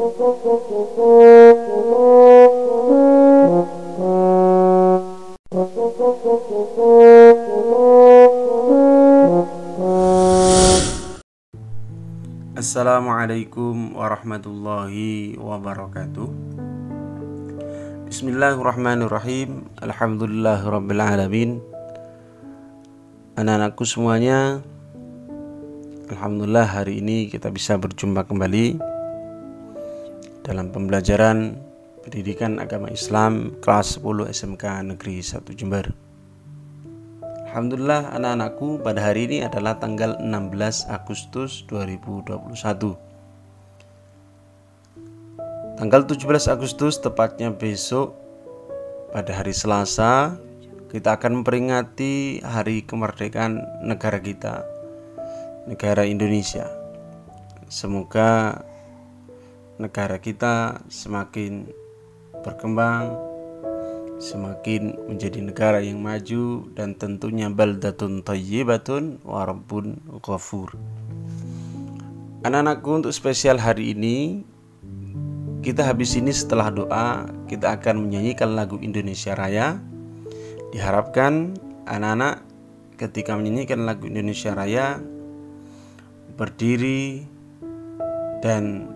Assalamualaikum warahmatullahi wabarakatuh. Bismillahirrahmanirrahim. Alhamdulillahirabbil alamin. Anak-anakku semuanya, alhamdulillah hari ini kita bisa berjumpa kembali dalam pembelajaran pendidikan agama Islam kelas 10 SMK Negeri 1 Jember. Alhamdulillah anak-anakku, pada hari ini adalah tanggal 16 Agustus 2021. Tanggal 17 Agustus, tepatnya besok pada hari Selasa, kita akan memperingati hari kemerdekaan negara kita, negara Indonesia. Semoga negara kita semakin berkembang, semakin menjadi negara yang maju, dan tentunya baldatun thayyibatun wa rabbun ghafur. Anak-anakku, untuk spesial hari ini, kita habis ini setelah doa kita akan menyanyikan lagu Indonesia Raya. Diharapkan anak-anak ketika menyanyikan lagu Indonesia Raya berdiri dan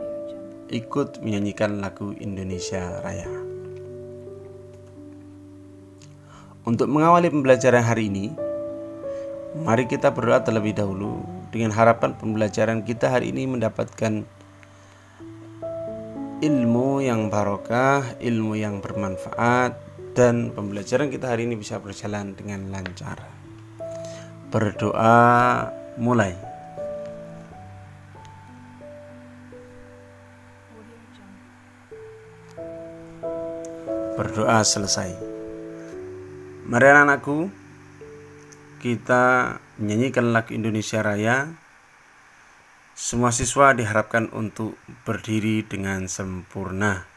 ikut menyanyikan lagu Indonesia Raya. Untuk mengawali pembelajaran hari ini, mari kita berdoa terlebih dahulu dengan harapan pembelajaran kita hari ini mendapatkan ilmu yang barokah, ilmu yang bermanfaat, dan pembelajaran kita hari ini bisa berjalan dengan lancar. Berdoa mulai. Berdoa selesai. Mari anak-anakku, kita menyanyikan lagu Indonesia Raya. Semua siswa diharapkan untuk berdiri dengan sempurna.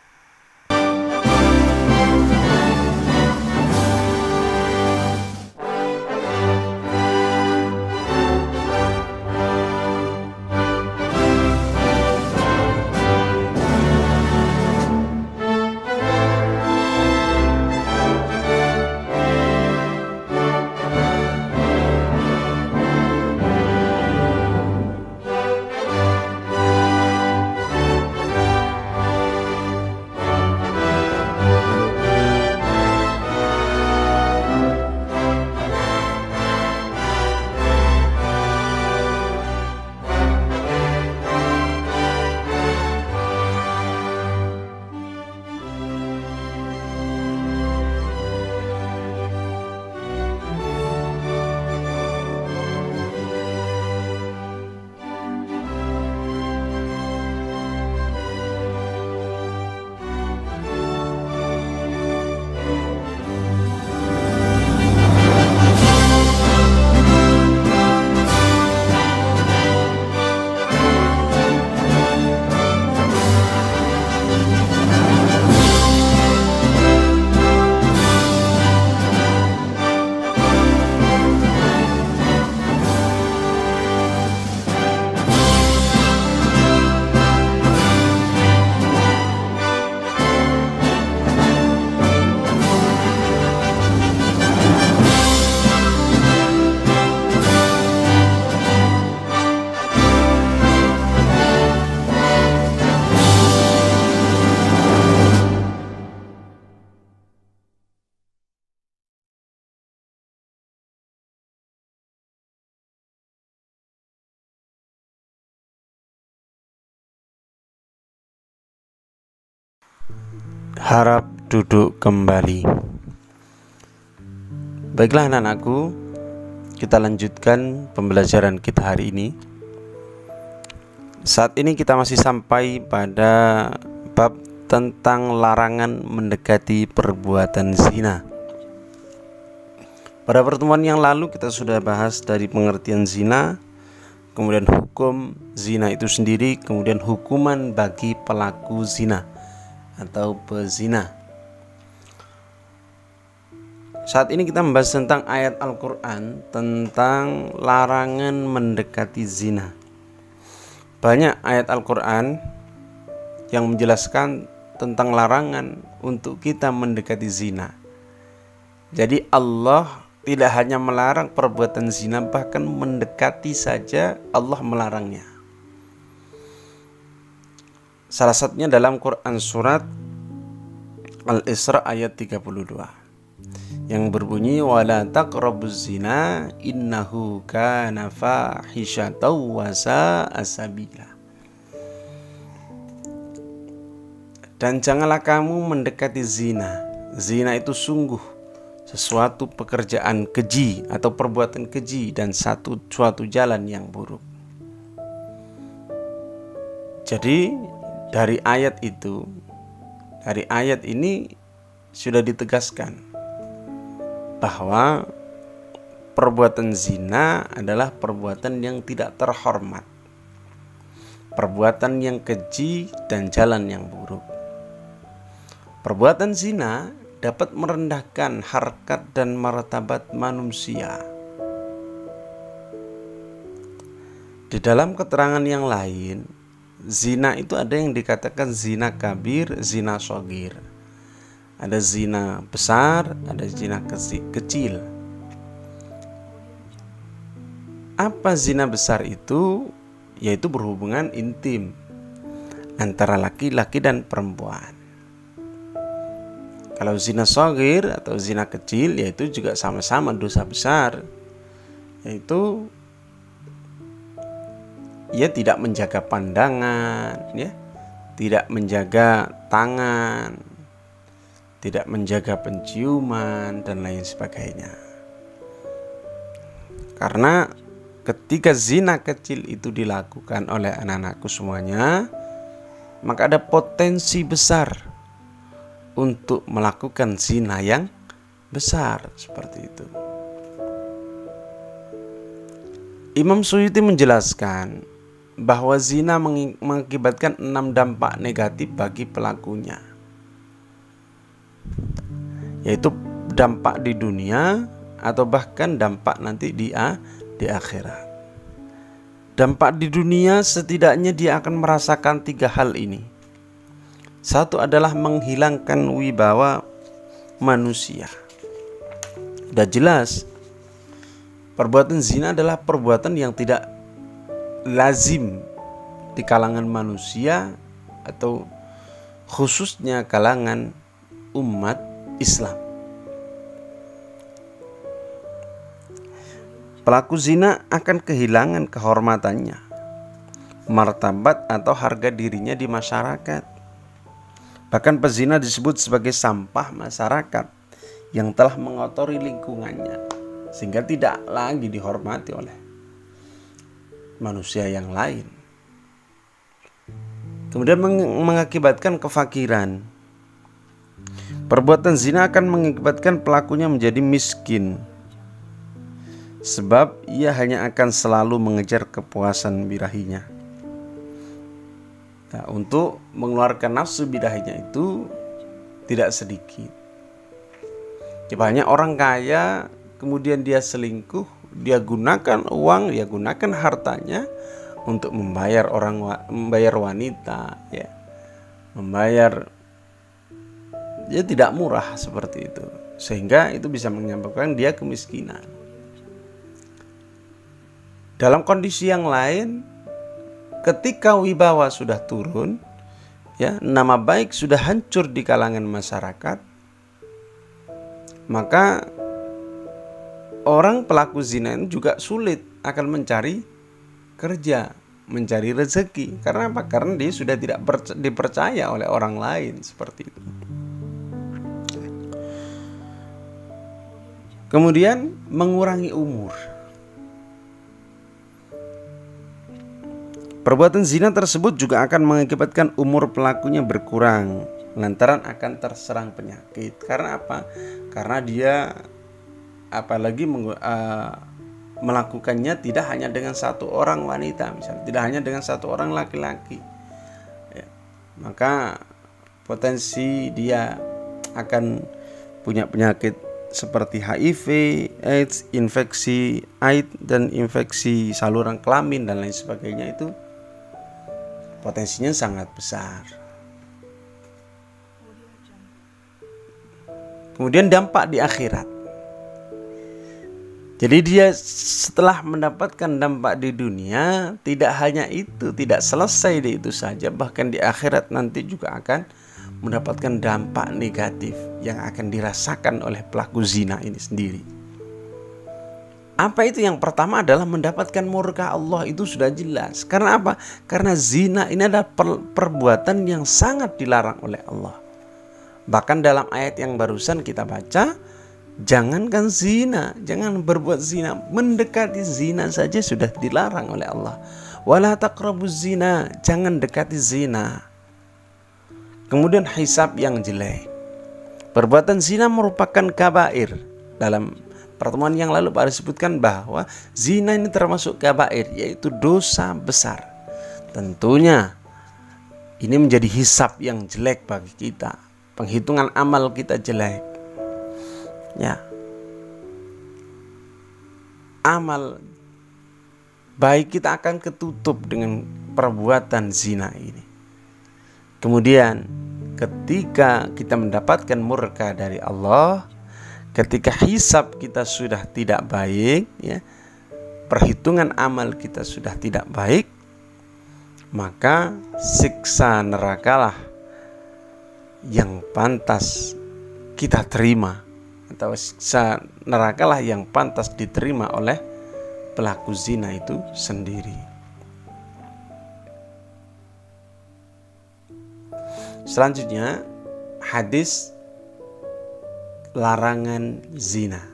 Harap duduk kembali. Baiklah anak-anakku, kita lanjutkan pembelajaran kita hari ini. Saat ini kita masih sampai pada bab tentang larangan mendekati perbuatan zina. Pada pertemuan yang lalu kita sudah bahas dari pengertian zina, kemudian hukum zina itu sendiri, kemudian hukuman bagi pelaku zina atau pezina. Saat ini kita membahas tentang ayat Al-Quran tentang larangan mendekati zina. Banyak ayat Al-Quran yang menjelaskan tentang larangan untuk kita mendekati zina. Jadi Allah tidak hanya melarang perbuatan zina, bahkan mendekati saja Allah melarangnya. Salah satunya dalam Quran surat Al-Isra ayat 32 yang berbunyi wala taqrabuz zina innahu kana fahisyatan wa sa'a sabila. Dan janganlah kamu mendekati zina. Zina itu sungguh sesuatu pekerjaan keji atau perbuatan keji dan suatu jalan yang buruk. Jadi dari ayat ini sudah ditegaskan bahwa perbuatan zina adalah perbuatan yang tidak terhormat, perbuatan yang keji dan jalan yang buruk. Perbuatan zina dapat merendahkan harkat dan martabat manusia. Di dalam keterangan yang lain, zina itu ada yang dikatakan zina kabir, zina shogir. Ada zina besar, ada zina kecil. Apa zina besar itu? Yaitu berhubungan intim antara laki-laki dan perempuan. Kalau zina shogir atau zina kecil, yaitu juga sama-sama dosa besar, yaitu ia tidak menjaga pandangan, ya, tidak menjaga tangan, tidak menjaga penciuman dan lain sebagainya. Karena ketika zina kecil itu dilakukan oleh anak-anakku semuanya, maka ada potensi besar untuk melakukan zina yang besar seperti itu. Imam Suyuti menjelaskan bahwa zina mengakibatkan 6 dampak negatif bagi pelakunya, yaitu dampak di dunia atau bahkan dampak nanti di akhirat. Dampak di dunia setidaknya dia akan merasakan 3 hal ini. Satu adalah menghilangkan wibawa manusia. Sudah jelas, perbuatan zina adalah perbuatan yang tidak lazim di kalangan manusia atau khususnya kalangan umat Islam. Pelaku zina akan kehilangan kehormatannya, martabat atau harga dirinya di masyarakat. Bahkan pezina disebut sebagai sampah masyarakat yang telah mengotori lingkungannya, sehingga tidak lagi dihormati oleh manusia yang lain. Kemudian mengakibatkan kefakiran. Perbuatan zina akan mengakibatkan pelakunya menjadi miskin, sebab ia hanya akan selalu mengejar kepuasan birahinya. Nah, untuk mengeluarkan nafsu birahinya itu tidak sedikit. Banyak orang kaya, kemudian dia selingkuh, dia gunakan uang, dia gunakan hartanya untuk membayar wanita, ya, membayar, ya, tidak murah seperti itu, sehingga itu bisa menyebabkan dia kemiskinan. Dalam kondisi yang lain, ketika wibawa sudah turun, ya, nama baik sudah hancur di kalangan masyarakat, maka orang pelaku zina itu juga sulit akan mencari kerja, mencari rezeki. Karena apa? Karena dia sudah tidak dipercaya oleh orang lain seperti itu. Kemudian mengurangi umur. Perbuatan zina tersebut juga akan mengakibatkan umur pelakunya berkurang lantaran akan terserang penyakit. Karena apa? Karena dia apalagi melakukannya tidak hanya dengan satu orang wanita, misalnya tidak hanya dengan satu orang laki-laki, ya, maka potensi dia akan punya penyakit seperti HIV, AIDS, infeksi AIDS dan infeksi saluran kelamin dan lain sebagainya, itu potensinya sangat besar. Kemudian dampak di akhirat. Jadi dia setelah mendapatkan dampak di dunia, tidak hanya itu, tidak selesai di itu saja, bahkan di akhirat nanti juga akan mendapatkan dampak negatif yang akan dirasakan oleh pelaku zina ini sendiri. Apa itu? Yang pertama adalah mendapatkan murka Allah, itu sudah jelas. Karena apa? Karena zina ini adalah perbuatan yang sangat dilarang oleh Allah. Bahkan dalam ayat yang barusan kita baca, jangankan zina, jangan berbuat zina, mendekati zina saja sudah dilarang oleh Allah. Wala taqrabuz zina, jangan dekati zina. Kemudian hisab yang jelek. Perbuatan zina merupakan kabair. Dalam pertemuan yang lalu Pak disebutkan bahwa zina ini termasuk kabair, yaitu dosa besar. Tentunya ini menjadi hisab yang jelek bagi kita. Penghitungan amal kita jelek. Ya, amal baik kita akan ketutup dengan perbuatan zina ini. Kemudian ketika kita mendapatkan murka dari Allah, ketika hisab kita sudah tidak baik, ya, perhitungan amal kita sudah tidak baik, maka siksa nerakalah yang pantas kita terima, atau siksa nerakalah yang pantas diterima oleh pelaku zina itu sendiri. Selanjutnya, hadis larangan zina.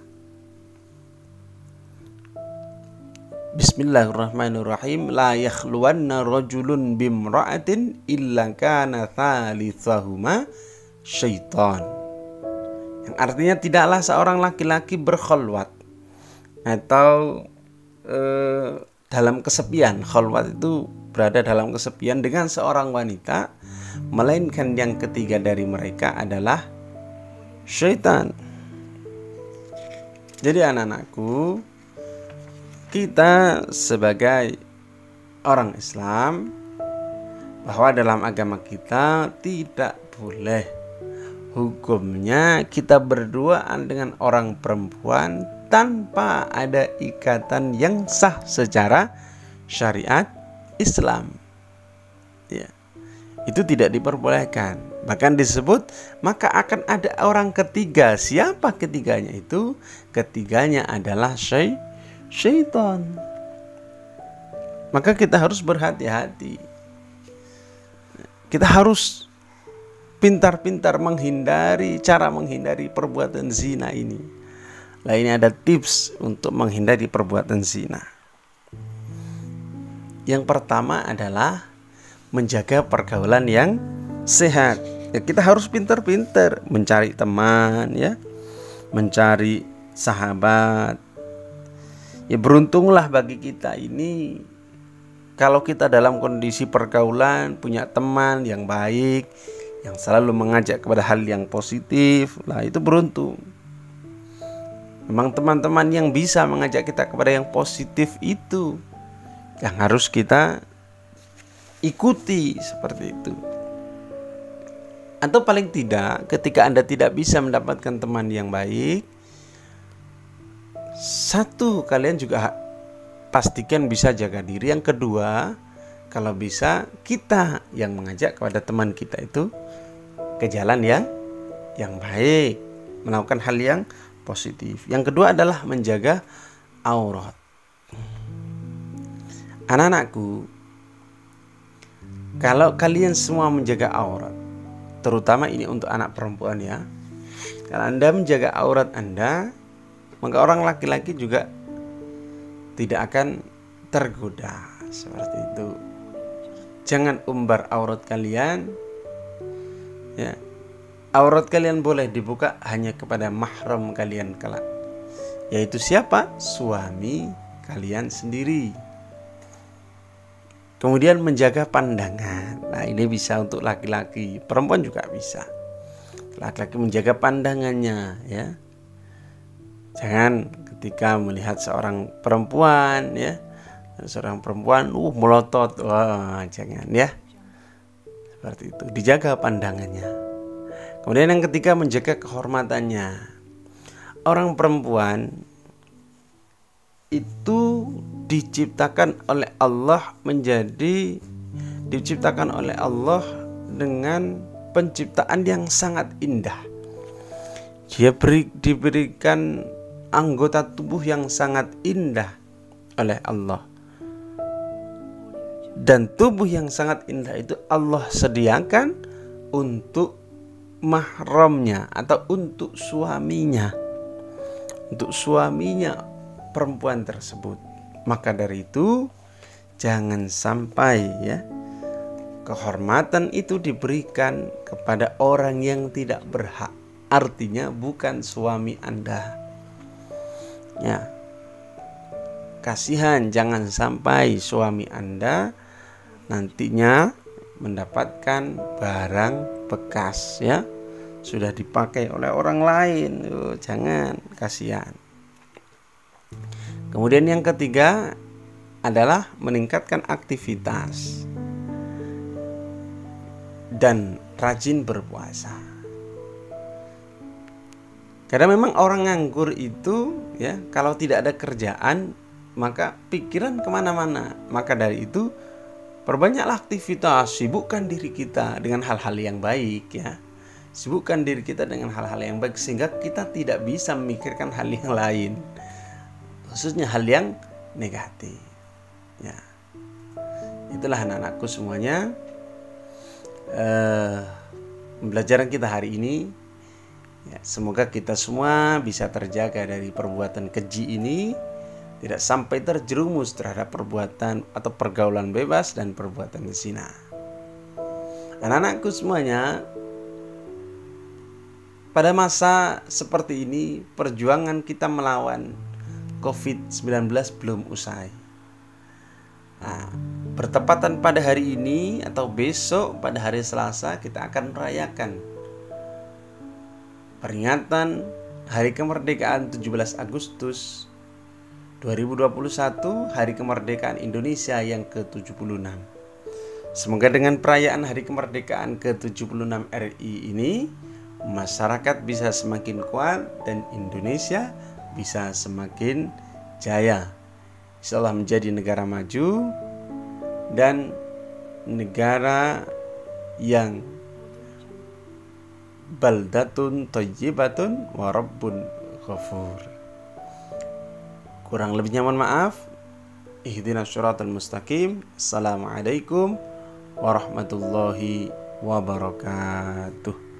Bismillahirrahmanirrahim. La yakhluwanna rajulun bimra'atin illa kana thalithahuma syaitan. Yang artinya tidaklah seorang laki-laki berkholwat atau dalam kesepian. Kholwat itu berada dalam kesepian dengan seorang wanita, melainkan yang ketiga dari mereka adalah syaitan. Jadi anak-anakku, kita sebagai orang Islam, bahwa dalam agama kita tidak boleh hukumnya kita berduaan dengan orang perempuan tanpa ada ikatan yang sah secara syariat Islam. Ya, itu tidak diperbolehkan. Bahkan disebut maka akan ada orang ketiga. Siapa ketiganya itu? Ketiganya adalah syaitan. Maka kita harus berhati-hati. Kita harus pintar-pintar cara menghindari perbuatan zina ini. Nah, ini ada tips untuk menghindari perbuatan zina. Yang pertama adalah menjaga pergaulan yang sehat. Ya, kita harus pintar-pintar mencari teman, ya, mencari sahabat. Ya, beruntunglah bagi kita ini kalau kita dalam kondisi pergaulan punya teman yang baik, yang selalu mengajak kepada hal yang positif. Lah, itu beruntung. Memang teman-teman yang bisa mengajak kita kepada yang positif itu yang harus kita ikuti, seperti itu. Atau paling tidak, ketika Anda tidak bisa mendapatkan teman yang baik, satu, kalian juga pastikan bisa jaga diri. Yang kedua, kalau bisa kita yang mengajak kepada teman kita itu ke jalan yang baik, melakukan hal yang positif. Yang kedua adalah menjaga aurat. Anak-anakku, kalau kalian semua menjaga aurat, terutama ini untuk anak perempuan, ya, kalau Anda menjaga aurat Anda, maka orang laki-laki juga tidak akan tergoda, seperti itu. Jangan umbar aurat kalian, ya. Aurat kalian boleh dibuka hanya kepada mahram kalian kelak, yaitu siapa? Suami kalian sendiri. Kemudian menjaga pandangan. Nah, ini bisa untuk laki-laki, perempuan juga bisa. Laki-laki menjaga pandangannya, ya. Jangan ketika melihat seorang perempuan, ya, seorang perempuan melotot, wah, jangan, ya. Seperti itu, dijaga pandangannya. Kemudian yang ketiga, menjaga kehormatannya. Orang perempuan itu diciptakan oleh Allah dengan penciptaan yang sangat indah. Dia diberikan anggota tubuh yang sangat indah oleh Allah. Dan tubuh yang sangat indah itu Allah sediakan untuk mahramnya atau untuk suaminya. Untuk suaminya perempuan tersebut. Maka dari itu jangan sampai kehormatan itu diberikan kepada orang yang tidak berhak. Artinya bukan suami Anda. Kasihan, jangan sampai suami Anda nantinya mendapatkan barang bekas sudah dipakai oleh orang lain. Jangan, kasihan. Kemudian yang ketiga adalah meningkatkan aktivitas dan rajin berpuasa. Karena memang orang nganggur itu kalau tidak ada kerjaan maka pikiran kemana-mana. Maka dari itu perbanyaklah aktivitas, sibukkan diri kita dengan hal-hal yang baik Sibukkan diri kita dengan hal-hal yang baik sehingga kita tidak bisa memikirkan hal yang lain, khususnya hal yang negatif. Itulah anak-anakku semuanya, pembelajaran kita hari ini. Semoga kita semua bisa terjaga dari perbuatan keji ini, tidak sampai terjerumus terhadap perbuatan atau pergaulan bebas dan perbuatan zina. Anak-anakku semuanya, pada masa seperti ini perjuangan kita melawan COVID-19 belum usai. Bertepatan pada hari ini atau besok pada hari Selasa kita akan merayakan peringatan Hari Kemerdekaan 17 Agustus 2021, Hari Kemerdekaan Indonesia yang ke-76. Semoga dengan perayaan Hari Kemerdekaan ke-76 RI ini masyarakat bisa semakin kuat dan Indonesia bisa semakin jaya. Insyaallah menjadi negara maju dan negara yang baldatun thayyibatun wa rabbun ghafur. Kurang lebihnya mohon maaf. Ihdinas syiratal mustaqim. Assalamualaikum warahmatullahi wabarakatuh.